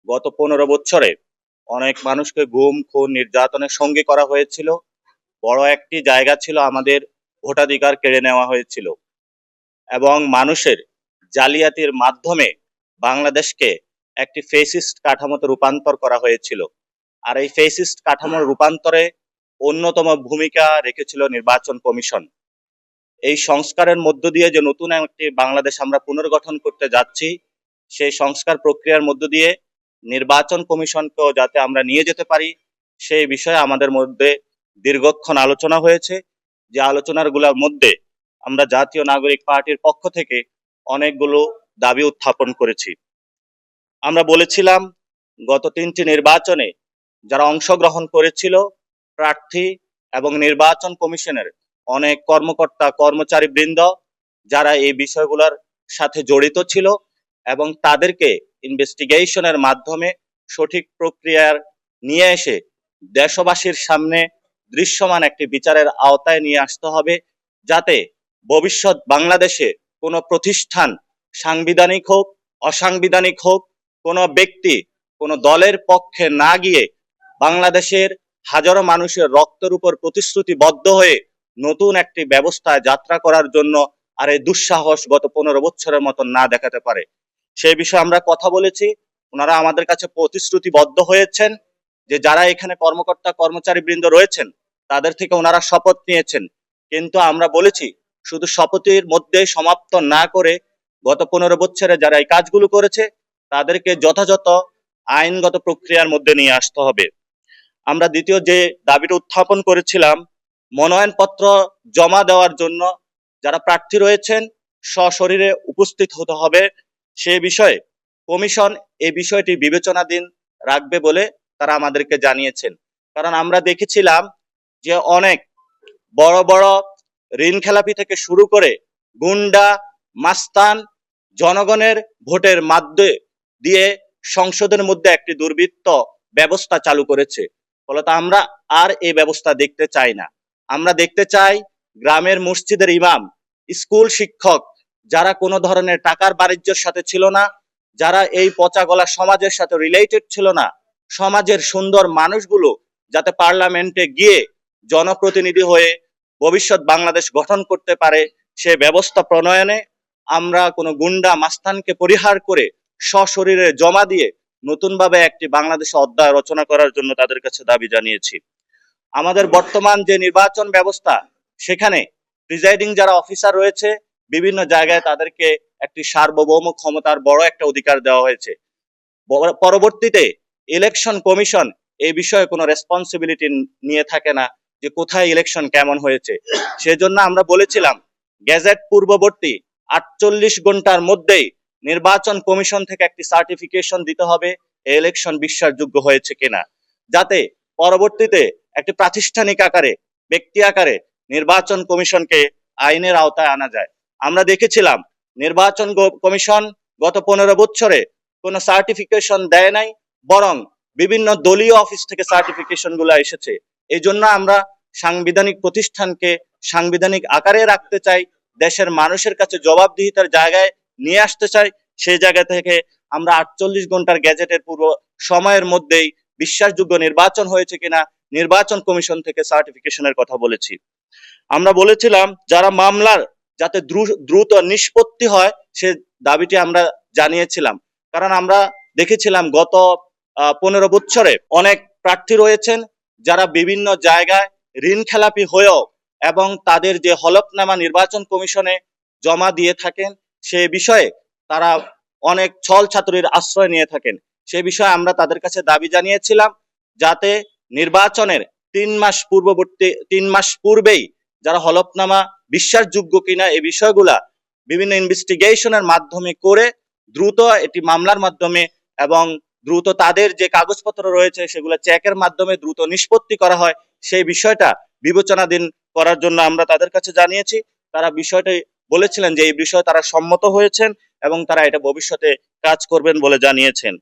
গত 15 বছরে অনেক মানুষকে গুম খুন নির্যাতনের সঙ্গী করা হয়েছিল। বড় একটি জায়গা ছিল আমাদের ভোটাধিকার কেড়ে নেওয়া হয়েছিল এবং মানুষের জালিয়াতির মাধ্যমে বাংলাদেশকে একটি ফেসিস্ট কাঠামোতে রূপান্তর করা হয়েছিল। আর এই ফেসিস্ট কাঠামোর রূপান্তরে অন্যতম ভূমিকা রেখেছিল নির্বাচন কমিশন। এই সংস্কারের মধ্য দিয়ে যে নতুন একটি বাংলাদেশ আমরা পুনর্গঠন করতে যাচ্ছি, সেই সংস্কার প্রক্রিয়ার মধ্য দিয়ে নির্বাচন কমিশনকেও যাতে আমরা নিয়ে যেতে পারি, সেই বিষয়ে আমাদের মধ্যে দীর্ঘক্ষণ আলোচনা হয়েছে। যে আলোচনাগুলোর মধ্যে আমরা জাতীয় নাগরিক পার্টির পক্ষ থেকে অনেকগুলো দাবি উত্থাপন করেছি। আমরা বলেছিলাম গত 3টি নির্বাচনে যারা অংশগ্রহণ করেছিল প্রার্থী এবং নির্বাচন কমিশনের অনেক কর্মকর্তা কর্মচারী বৃন্দ যারা এই বিষয়গুলোর সাথে জড়িত ছিল এবং তাদেরকে ইনভেস্টিগেশনের মাধ্যমে সঠিক প্রক্রিয়ার নিয়ে এসে দেশবাসীর সামনে দৃশ্যমান একটি বিচারের আওতায় নিয়ে আসতে হবে, যাতে ভবিষ্যৎ বাংলাদেশে কোনো প্রতিষ্ঠান সাংবিধানিক হোক অসাংবিধানিক হোক, কোনো ব্যক্তি কোনো দলের পক্ষে না গিয়ে বাংলাদেশের হাজারো মানুষের রক্তের উপর প্রতিশ্রুতিবদ্ধ হয়ে নতুন একটি ব্যবস্থায় যাত্রা করার জন্য আর এই দুঃসাহস গত 15 বছরের মতো না দেখাতে পারে। সেই বিষয়ে আমরা কথা বলেছি। ওনারা আমাদের কাছে প্রতিশ্রুতিবদ্ধ হয়েছেন যে যারা এখানে কর্মকর্তা কর্মচারী বৃন্দ রয়েছেন তাদের থেকে ওনারা শপথ নিয়েছেন, কিন্তু আমরা বলেছি শুধু শপথের মধ্যে সমাপ্ত না করে গত 15 বছরে যারা এই কাজগুলো করেছে তাদেরকে যথাযথ আইনগত প্রক্রিয়ার মধ্যে নিয়ে আসতে হবে। আমরা দ্বিতীয় যে দাবিটা উত্থাপন করেছিলাম, মনোনয়নপত্র জমা দেওয়ার জন্য যারা প্রার্থী রয়েছেন সশরীরে উপস্থিত হতে হবে। সে বিষয়ে কমিশন এই বিষয়টি বিবেচনাধীন রাখবে বলে তারা আমাদেরকে জানিয়েছেন। কারণ আমরা দেখেছিলাম যে অনেক বড় বড় ঋণ খেলাপি থেকে শুরু করে গুন্ডা মাস্তান জনগণের ভোটের মাধ্যমে দিয়ে সংসদের মধ্যে একটি দুর্বৃত্ত ব্যবস্থা চালু করেছে। ফলত আমরা আর এই ব্যবস্থা দেখতে চাই না। আমরা দেখতে চাই গ্রামের মসজিদের ইমাম, স্কুল শিক্ষক যারা কোনো ধরনের টাকার বাণিজ্যের সাথে ছিল না, যারা এই পচা গলা সমাজের সাথে রিলেটেড ছিল না, সমাজের সুন্দর মানুষগুলো যাতে পার্লামেন্টে গিয়ে জনপ্রতিনিধি হয়ে ভবিষ্যৎ বাংলাদেশ গঠন করতে পারে, সে ব্যবস্থা প্রণয়নে আমরা কোনো গুন্ডা মাস্তানকে পরিহার করে সশরীরে জমা দিয়ে নতুনভাবে একটি বাংলাদেশ অধ্যায় রচনা করার জন্য তাদের কাছে দাবি জানিয়েছি। আমাদের বর্তমান যে নির্বাচন ব্যবস্থা, সেখানে প্রিজাইডিং যারা অফিসার রয়েছে বিভিন্ন জায়গায় তাদেরকে একটি সার্বভৌম ক্ষমতার বড় একটা অধিকার দেওয়া হয়েছে। পরবর্তীতে ইলেকশন কমিশন এই বিষয়ে কোনো রেসপন্সিবিলিটি নিয়ে থাকে না যে কোথায় ইলেকশন কেমন হয়েছে। সেজন্য আমরা বলেছিলাম গেজেট পূর্ববর্তী 48 ঘন্টার মধ্যেই নির্বাচন কমিশন থেকে একটি সার্টিফিকেশন দিতে হবে ইলেকশন বিশ্বাসযোগ্য হয়েছে কিনা, যাতে পরবর্তীতে একটি প্রাতিষ্ঠানিক আকারে ব্যক্তি আকারে নির্বাচন কমিশনকে আইনের আওতায় আনা যায়। আমরা দেখেছিলাম নির্বাচন কমিশন গত 15 বছরে কোনো সার্টিফিকেশন দেয় নাই, বরং বিভিন্ন দলীয় অফিস থেকে সার্টিফিকেশন গুলো এসেছে। এই জন্য আমরা সাংবিধানিক প্রতিষ্ঠানকে সাংবিধানিক আকারে রাখতে চাই, দেশের মানুষের কাছে জবাবদিহিতার জায়গায় নিয়ে আসতে চাই। সেই জায়গা থেকে আমরা 48 ঘন্টার গ্যাজেটের পূর্ব সময়ের মধ্যেই বিশ্বাসযোগ্য নির্বাচন হয়েছে কিনা নির্বাচন কমিশন থেকে সার্টিফিকেশনের কথা বলেছি। আমরা বলেছিলাম যারা মামলার যাতে দ্রুত নিষ্পত্তি হয় সে দাবিটি আমরা জানিয়েছিলাম। কারণ আমরা দেখেছিলাম গত 15 বছরে অনেক প্রার্থী রয়েছেন যারা বিভিন্ন জায়গায় ঋণ খেলাপি হয়েও এবং তাদের যে হলফনামা নির্বাচন কমিশনে জমা দিয়ে থাকেন সে বিষয়ে তারা অনেক ছল ছাত্রীর আশ্রয় নিয়ে থাকেন। সে বিষয়ে আমরা তাদের কাছে দাবি জানিয়েছিলাম যাতে নির্বাচনের 3 মাস পূর্বেই যারা হলফনামা বিশ্বাসযোগ্য কিনা এই বিষয়গুলা বিভিন্ন ইনভেস্টিগেশনের মাধ্যমে করে দ্রুত এটি মামলার মাধ্যমে এবং দ্রুত তাদের যে কাগজপত্র রয়েছে সেগুলো চেকের মাধ্যমে দ্রুত নিষ্পত্তি করা হয়, সেই বিষয়টা বিবেচনাধীন করার জন্য আমরা তাদের কাছে জানিয়েছি। তারা বিষয়টি বলেছিলেন যে এই বিষয়ে তারা সম্মত হয়েছেন এবং তারা এটা ভবিষ্যতে কাজ করবেন বলে জানিয়েছেন।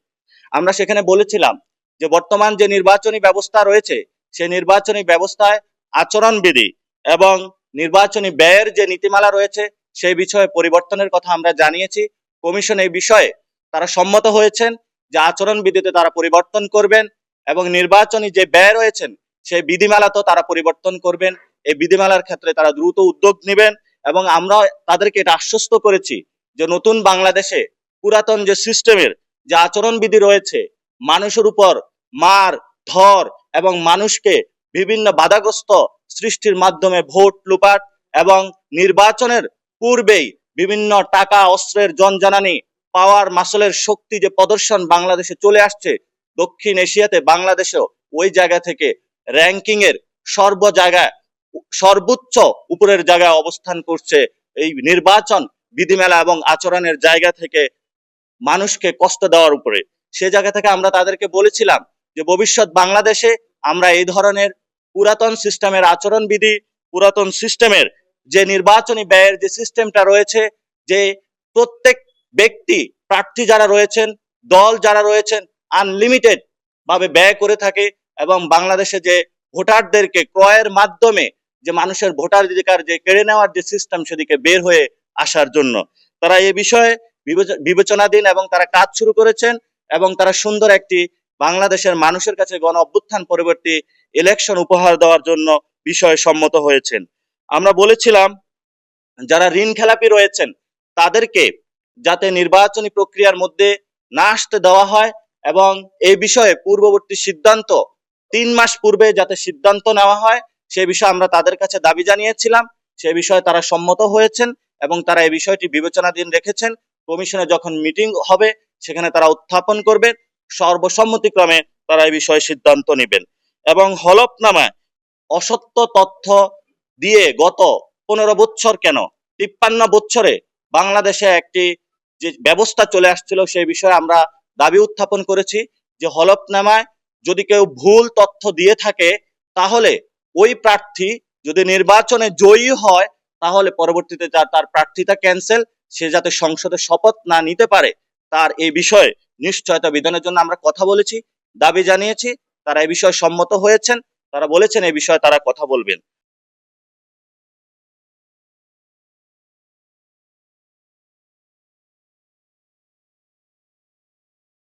আমরা সেখানে বলেছিলাম যে বর্তমান যে নির্বাচনী ব্যবস্থা রয়েছে সেই নির্বাচনী ব্যবস্থায় আচরণবিধি এবং নির্বাচনী ব্যয়ের যে নীতিমালা রয়েছে সেই বিষয়ে পরিবর্তনের কথা আমরা জানিয়েছি। কমিশন এই বিষয়ে তারা সম্মত হয়েছেন যে আচরণবিধিতে তারা পরিবর্তন করবেন এবং নির্বাচনী যে ব্যয় রয়েছেন সেই বিধিমালাতেও তারা পরিবর্তন করবেন। এই বিধিমালার ক্ষেত্রে তারা দ্রুত উদ্যোগ নেবেন এবং আমরা তাদেরকে এটা আশ্বস্ত করেছি যে নতুন বাংলাদেশে পুরাতন যে সিস্টেমের যে আচরণবিধি রয়েছে, মানুষের উপর মার ধর এবং মানুষকে বিভিন্ন বাধাগ্রস্ত সৃষ্টির মাধ্যমে ভোট লুপাট এবং নির্বাচনের পূর্বেই বিভিন্ন টাকা অস্ত্রের জনজানানি পাওয়ার মাসলের শক্তি যে প্রদর্শন বাংলাদেশে চলে আসছে, দক্ষিণ এশিয়াতে বাংলাদেশেও ওই জায়গা থেকে র্যাঙ্কিং এর সর্ব জায়গায় সর্বোচ্চ উপরের জায়গায় অবস্থান করছে এই নির্বাচন বিধিমেলা এবং আচরণের জায়গা থেকে মানুষকে কষ্ট দেওয়ার উপরে। সে জায়গা থেকে আমরা তাদেরকে বলেছিলাম যে ভবিষ্যৎ বাংলাদেশে আমরা এই ধরনের পুরাতন সিস্টেমের আচরণবিধি, পুরাতন সিস্টেমের যে নির্বাচনী ব্যয়ের যে সিস্টেমটা রয়েছে, যে প্রত্যেক ব্যক্তি প্রার্থী যারা রয়েছেন, দল যারা রয়েছেন আনলিমিটেড ভাবে ব্যয় করে থাকে এবং বাংলাদেশে যে ভোটারদেরকে ক্রয়ের মাধ্যমে যে মানুষের ভোটাধিকার যে কেড়ে নেওয়ার যে সিস্টেম সেদিকে বের হয়ে আসার জন্য তারা এ বিষয়ে বিবেচনাধীন এবং তারা কাজ শুরু করেছেন এবং তারা সুন্দর একটি বাংলাদেশের মানুষের কাছে গণ অভ্যুত্থান পরবর্তী ইলেকশন উপহার দেওয়ার জন্য বিষয়ে সম্মত হয়েছেন। আমরা বলেছিলাম যারা ঋণ খেলাপি রয়েছেন তাদেরকে যাতে নির্বাচনী প্রক্রিয়ার মধ্যে না আসতে দেওয়া হয় এবং এই বিষয়ে পূর্ববর্তী সিদ্ধান্ত 3 মাস পূর্বে যাতে সিদ্ধান্ত নেওয়া হয় সে বিষয়ে আমরা তাদের কাছে দাবি জানিয়েছিলাম। সে বিষয়ে তারা সম্মত হয়েছেন এবং তারা এই বিষয়টি বিবেচনাধীন রেখেছেন। কমিশনে যখন মিটিং হবে সেখানে তারা উত্থাপন করবেন, সর্বসম্মতিক্রমে তারা এই বিষয়ে সিদ্ধান্ত নেবেন। এবং হলফনামায় অসত্য তথ্য দিয়ে গত 15 বছর কেন 53 বছরে বাংলাদেশে একটি যে ব্যবস্থা চলে আসছিল সেই বিষয়ে আমরা দাবি উত্থাপন করেছি যে হলফনামায় যদি কেউ ভুল তথ্য দিয়ে থাকে তাহলে ওই প্রার্থী যদি নির্বাচনে জয়ী হয় তাহলে পরবর্তীতে তার প্রার্থিতা ক্যান্সেল, সে যাতে সংসদে শপথ না নিতে পারে তার এই বিষয়ে নিশ্চয়তা বিধানের জন্য আমরা কথা বলেছি, দাবি জানিয়েছি। তারা এই বিষয়ে সম্মত হয়েছেন, তারা বলেছেন এই বিষয়ে তারা কথা বলবেন।